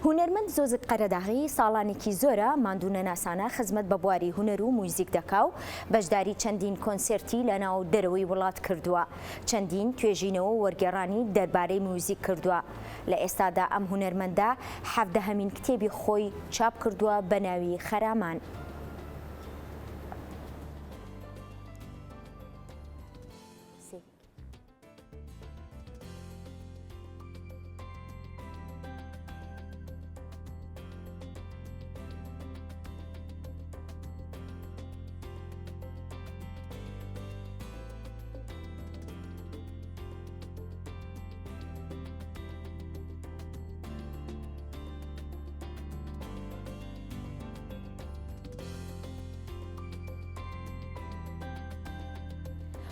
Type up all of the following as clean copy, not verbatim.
هونەرمەند زۆزک قەرەداغی ساڵانێکی زۆرە ماندوونە ناسانە خزمەت بە بواری هونەر و موزیک دەکا و بەشداری چەندین کۆنسێرتی لە ناو دەرەوەی وڵات کردووە. چەندین توێژینەوە و وەرگێڕانی دەربارەی موزیک کردووە. لە ئێستادا ئەم هونەرمەندە 17هەمین کتێبی خۆی چاپ کردووە بە ناوی خەرامان.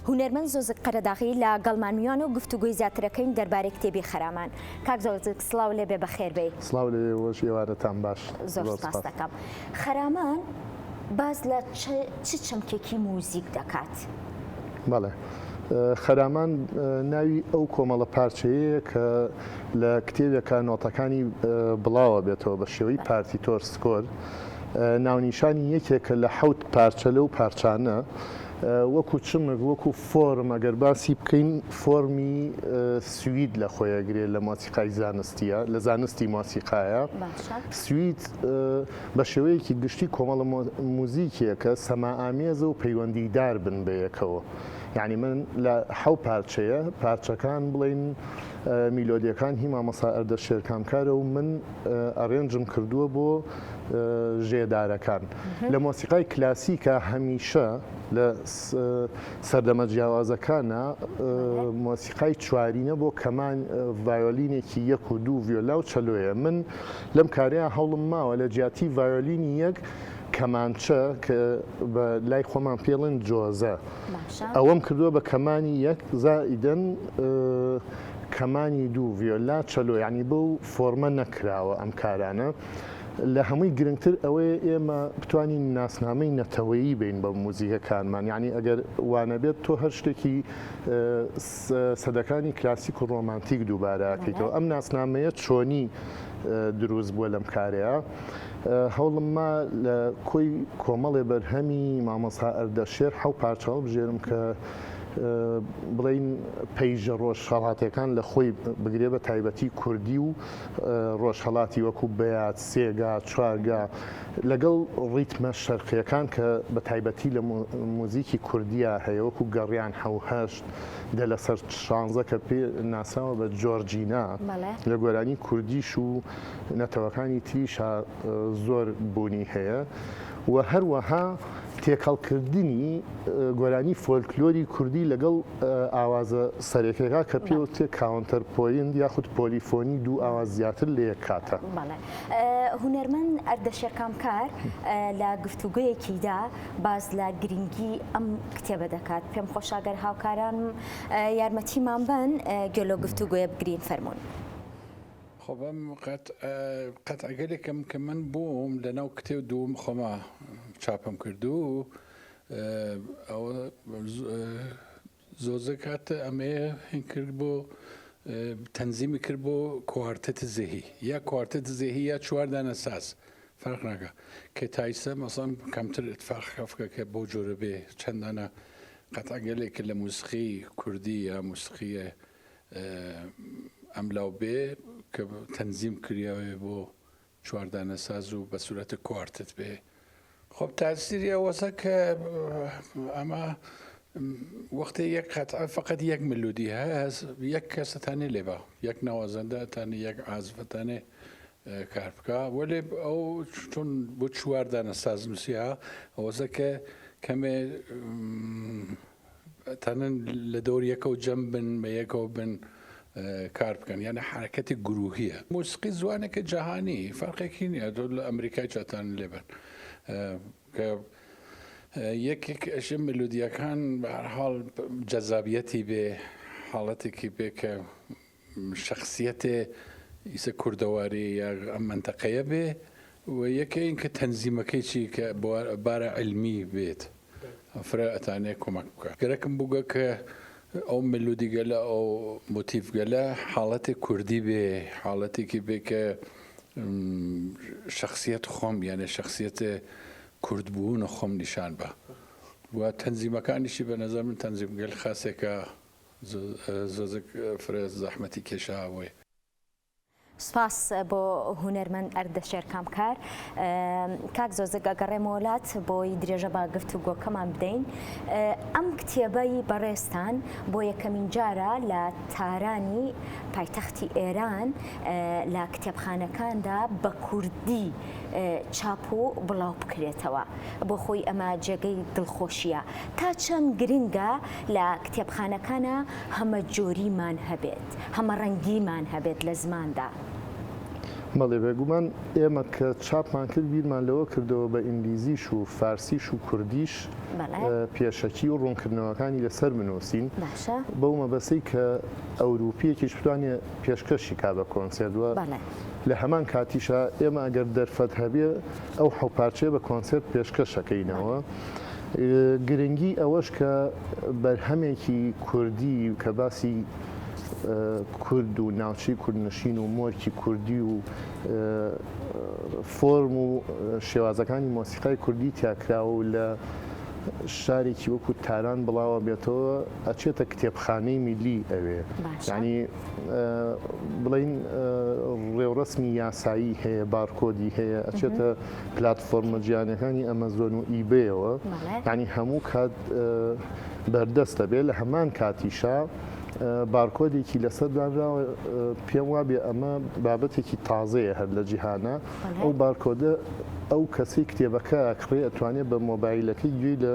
هونەرمەند زۆزک قەرەداغی لە گەڵمانویان و گفتوگۆی زیاترەکەین دەربارەی کتێبی خەرامان. کاک زۆزک سڵاو لێبێ بەخێر بێ. سڵاو لێوەش ئێوارەتان باش. زۆر سپاس دەکەم. خەرامان باز لە چ چەمکێکی موزیک دەکات؟ بەڵێ. خەرامان ناوی ئەو کۆمەڵە پارچەیە کە لە کتێبێکە نۆتەکانی بڵاوە بێتەوە بە شێوەی پارتیتۆر سکۆر. ناونیشانی یەکێکە لە 7 پارچە لەو پارچانە وەکو چمک وەکو فۆرم ئەگەر باسی بکەین فۆرمی سوید لە خۆیەگرێت لە مۆسیقای زانستیە لە زانستی مۆسیقایە. سوید بە شێوەیەکی گشتی کۆمەڵە موزیکیە کە سەماعامێزە و پەیوەندیدار بن بەیەکەوە. یعنی من لە 7 پارچەیە پارچەکان بڵین میلۆدیەکان هی مامەسا ئەردەشێرکامکارە و من ئەڕێنجم کردووە بۆ ژێدارەکان. لە مۆسیقای کلاسیکە هەمیشە لە سەردەمە جیاوازەکانە مۆسیقای چوارینە بۆ کەمان ڤایۆلینێکی 1 و 2 ڤیۆلا و چەلۆیە. من لەم کارەیە هەوڵم ماوە لە جیاتی ڤایۆلینی 1 کەمانچە کە بە لای خۆمان پێڵن جۆزە ئەوەم کردووە بە کەمانی 1 زائیدەن کەمانی 2 ڤیۆلا چەلۆ، یعنی بەو فۆرمە نەکراوە ئەم کارانە. لە هەمووی گرنگتر ئەوەیە ئێمە بتوانین ناسنامەی نەتەوەیی بین بە موزیکەکانمان. یعنی ئەگەر وانە بێت تۆ هەر شتێکی سەدەکانی کلاسیک و ڕۆمانتیک دووبارەکەیتەوە. ئەم ناسنامەیە چۆنی دروست بووە لەم کارەیە. هەوڵم ما لە کۆی کۆمەڵێ بەرهەمی مامەسا ئەردەشێر 7 پارچە بژێرم کە بڵین پەیژە ڕۆژهەڵاتەکان لە خۆی بگرێ بە تایبەتی کوردی و ڕۆژهەڵاتی وەکو بەیات، سێگا، چوارگا لەگەڵ ڕیتمە شەرقیەکان کە بە تایبەتی لە موزیکی کوردیە هەیە وەکو گەڕیان 7 دە لەسەر 16 کە پێ ناساوە بە جۆرجینا لە گۆرانی کوردیش و نەتەوەکانی تریش زۆر بوونی هەیە و هەروەها تێکەڵکردنی گۆرانی فۆلکلۆری کوردی لەگەڵ ئاوازە سەرەکیەکە کە پێوتێ کاونتەر پۆیند یاخود پۆلیفۆنی دوو ئاواز زیاتر لە یەک کاتە. هونەرمەند ئەردەشێرکامکار لە گفتوگویەکیدا باز لە گرنگی ئەم کتێبە دەکات. پێم خۆشە ئەگەر هاوکاران یارمەتیمان بن گەلۆ گفتوگویە بگرین فەرموون. خب قەتعگەلێکم کە من بووم لەناو کتێب دووم خۆمە چاپم کردو ئەوە زۆزە کاتە ئەمەیە هین کرد بۆ تەنزیمی کرد بۆ کوارتێت زێهی یا کوارتێت زێهی یا چواردانە ساز فەرق ناکە کە تایسە مەسەڵەن کەمتر اتفاق خەفکە کە بۆ جۆرە بێ چەندانە قەتعگەلێک لە موسیقی کوردی یا موسیقی ئەملاو بێ کە تەنزیم کراوێ بۆ چواردانە ساز و بە سورەتە کوارتێت بێ. خب تاثیری ئەوەسە کە ئەمە وەختی یەک قەتع فقط یەک ملودی هەست یەک کەسەتانێ لێبە یەک ناوازەندەتانێ یەک عازفەتانێ کار بکە وەلێ ئەو چۆن بۆ چواردانە ساز نووسیە ئەوەسە کە کەمێ تەنن لە دەور یەکە و جەم بن بە یەکەوە بن کار بکەن یعنی حرەکەتی گروهیە. موسیقی زوانێکە جەهانی فەرقێکی نییە تۆ لە ئەمریکای چاتان لێبن کە یەکێک ئەشە ملودیەکان بە هەر حاڵ جەزابیەتی بێ حاڵەتێکی بێ کە شەخسیەتێ ئیسە کوردەواری یا ئەم منتەقەیە بێ و یەکە اینکە تەنزیمەکەی چی کە بارە علمی بێت فرە ئەتانێ کۆمەک بکە. گەرەکم بووگە کە ئەو ملودیگەلە ئەو مۆتیڤگەلە حاڵەتی کوردی بێ حاڵەتێکی بێ کە شخصیت خۆم یانە شخصیت کوردبوون خۆم نیشان بە و تەنزیمەکانیشی بە نەزەر من تەنزیمگەل خاسێکە زۆزێک فرێز زەحمەتی کێشاوێ. سپاس بۆ هونەرمەند ئەردەشێر کامکار. کاک زۆزەک ئەگەڕێمە وڵات بۆی درێژە با گفتوگۆکەمان بدەین. ئەم کتێبەی بەڕێستان بۆ یەکەمین جارە لە تارانی پایتەختی ئێران لە کتێبخانەکاندا بە کوردی چاپ و بڵاو بکرێتەوە. بۆ خۆی ئەمە جێگەی دڵخۆشیە. تا چەند گرنگە لە کتێبخانەکانە هەمە جۆریمان هەبێت، هەمە ڕەنگیمان هەبێت لە زماندا. بەڵێ بێگومان ئێمە کە چاپمان کرد بیرمان لەوە کردەوە بە ئینگلیزیش و فارسیش و کوردیش پێشەکی و ڕوونکردنەوەکانی لەسەر بنووسین بەو مەبەستەی کە ئەوروپیەکیش بتوانێت پێشکەشی کا بە کۆنسێردوە لە هەمان کاتیشە ئێمە ئەگەر دەرفەت هەبێ ئەو حوپارچێ بە کۆنسێرت پێشکەشەکەینەوە. گرنگی ئەوەش کە بەرهەمێکی کوردی کە باسی کورد و ناوچی کوردنشین و مۆرکی کوردی و فۆرم و شێوازەکانی مۆسیقای کوردی تیاکراوە و لە شارێکی وەکو تاران بڵاوە بێتەوە ئەچێتە کتێبخانەی میلی ئەوێ. یعنی بڵین ڕێوڕسمی یاسایی هەیە، بارکۆدی هەیە، ئەچێتە پلاتفۆرمە جیهانیەکانی ئەمەزۆن و ئیبەیەوە. یعنی هەموو کات بەردەستە بێت. لە هەمان کاتیشە بارکۆدێکی لەسەر دانراوە پێم وابێ ئەمە بابەتێکی تازەیە هەر لە جیهانە. ئەو بارکۆدە ئەو کەسی کتێبەکە ئەکڕێ ئەتوانێت بە مۆبایلەکەی گوێی لە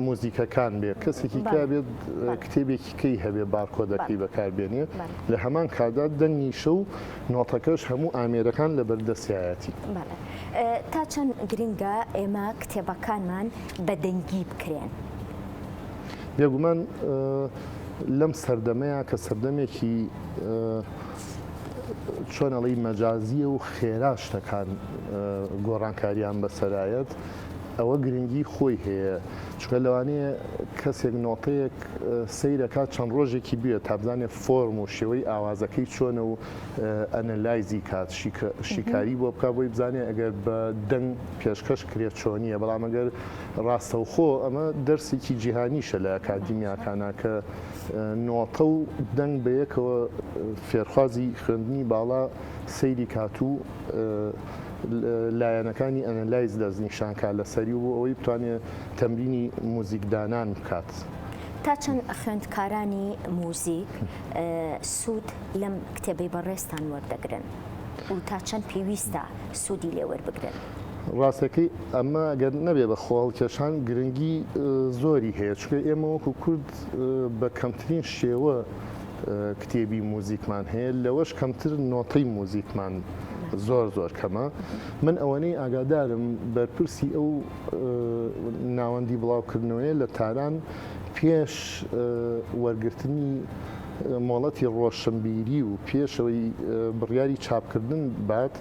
موزیکەکان بێت. کەسێکی کا بێت کتێبێکی کەی هەبێ بارکۆدەکەی بەکاربێنێت. لە هەمان کادا دەنگیشە و نۆتەکەش هەموو ئامێرەکان لە بەردەستایەتی. تا چەند گرنگە ئێمە کتێبەکانمان بەدەنگی بکرێن؟ بێگومان لەم سەردەمەیە کە سەردەمێکی چۆنەڵی مەجازیە و خێرا شتەکان گۆڕانکاریان بەسەرایەت ئەوە گرنگی خۆی هەیە. چونکە لەوانەیە کەسێک نۆتەیەک سەیرەکات چەند ڕۆژێکی بێت تا بزانێت فۆرم و شێوەی ئاوازەکەی چۆنە و ئەنەلایزی کات شیکاری بۆ بکات بۆی بزانێت ئەگەر بە دەنگ پێشکەش کرێت چۆنیە. بەڵام ئەگەر ڕاستەوخۆ ئەمە دەرسێکی جیهانیشە لە ئەکادیمیاکانە کە نۆتە و دەنگ بەیەکەوە فێرخوازی خوێندنی باڵا سەیری کاتوو لایەنەکانی ئەنەلایز دەستنیشانکە لەسەری و بۆ ئەوەی بتوانێت تەمرینی موزیکدانان بکات. تا چەند خوێندکارانی موزیک سوود لەم کتێبەی بەڕێستان وەردەگرن و تا چەند پێویستە سوودی لێ وەربگرن؟ ڕاستەکەی ئەمە ئەگەر نەبێ بە خۆڵکێشان گرنگی زۆری هەیە. چکە ئێمە وەکو کورد بە کەمترین شێوە کتێبی موزیکمان هەیە، لەوەش کەمتر نۆتەی موزیکمان زۆر کەمە. من ئەوەنەی ئاگادارم بەرپرسی ئەو ناوەندی بڵاوکردنەوەیە لە تاران پێش وەرگرتنی مۆڵەتی ڕۆشنبیری و پێشەوەی بڕیاری چاپکردن بات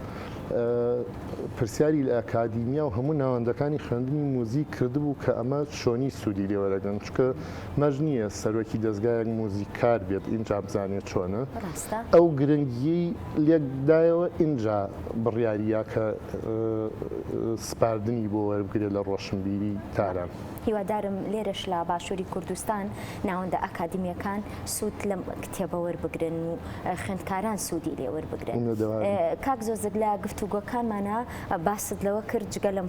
پرسیاری لە ئەکادیمیا و هەموو ناوەندەکانی خوێندنی موزیک کردبوو کە ئەمە چۆنی سوودی لێوەرەگەن. چکە مەژ نییە سەرۆکی دەستگایەک موزیکار بێت ئینجا بزانێت چۆنە. ئەو گرنگیی لێکدایەوە ئینجا بڕیاریە کە سپاردنی بۆ وەربگرێت لە ڕۆشنبیری تاران. هیوادارم لێرەش لە باشووری کوردستان ناوەندە ئەکادیمیەکان سوود لەم کتێبە وەربگرن و خوێندکاران سوودی لێ وەربگرن. کاک زۆزەک لە گفتوگۆکانمانە باست لەوە کرد جگە لەم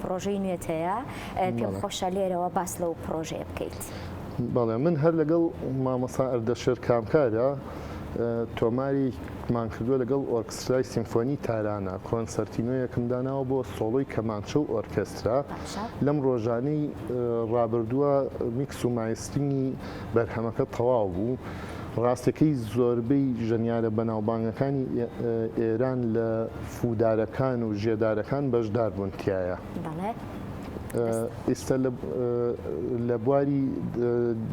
پرۆژەی نوێت هەیە. پێم خۆشە لێرەوە باس لەو پرۆژەیە بکەیت. بەڵێ من هەر لەگەڵ مامۆستا ئەردەشێر کامکارە تۆماریمان کردووە لەگەڵ ئۆرکسترای سیمفۆنی تارانە. کۆنسەرتینۆیەکم داناوە بۆ سۆڵۆی کەمانچە و ئۆرکێسترا. لەم ڕۆژانەی ڕابردووە میکس و مایسترینی بەرهەمەکە تەواو بوو. ڕاستەکەی زۆربەی ژەنیارە بەناوبانگەکانی ئێران لە فودارەکان و ژێدارەکان بەشدار بوون تایە. ئێستا لە بواری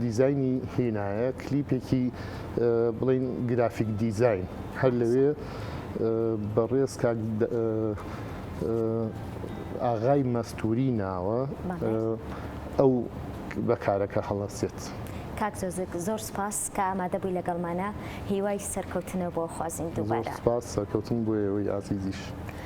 دیزایانی هێنایە کلیپێکی بڵین گرافیک دیزاین هەر لەوێ بەڕێز ئاغای مەستوری ناوە ئەو بەکارەکە هەڵەسێت. کاک زۆزک زۆر سپاس کە ئامادە بووی لەگەڵمانە هیوای سەرکەوتنە بۆ خوازین دووبارە سپاس سەرکەوتن بۆ ئێوەی ئازیزیش.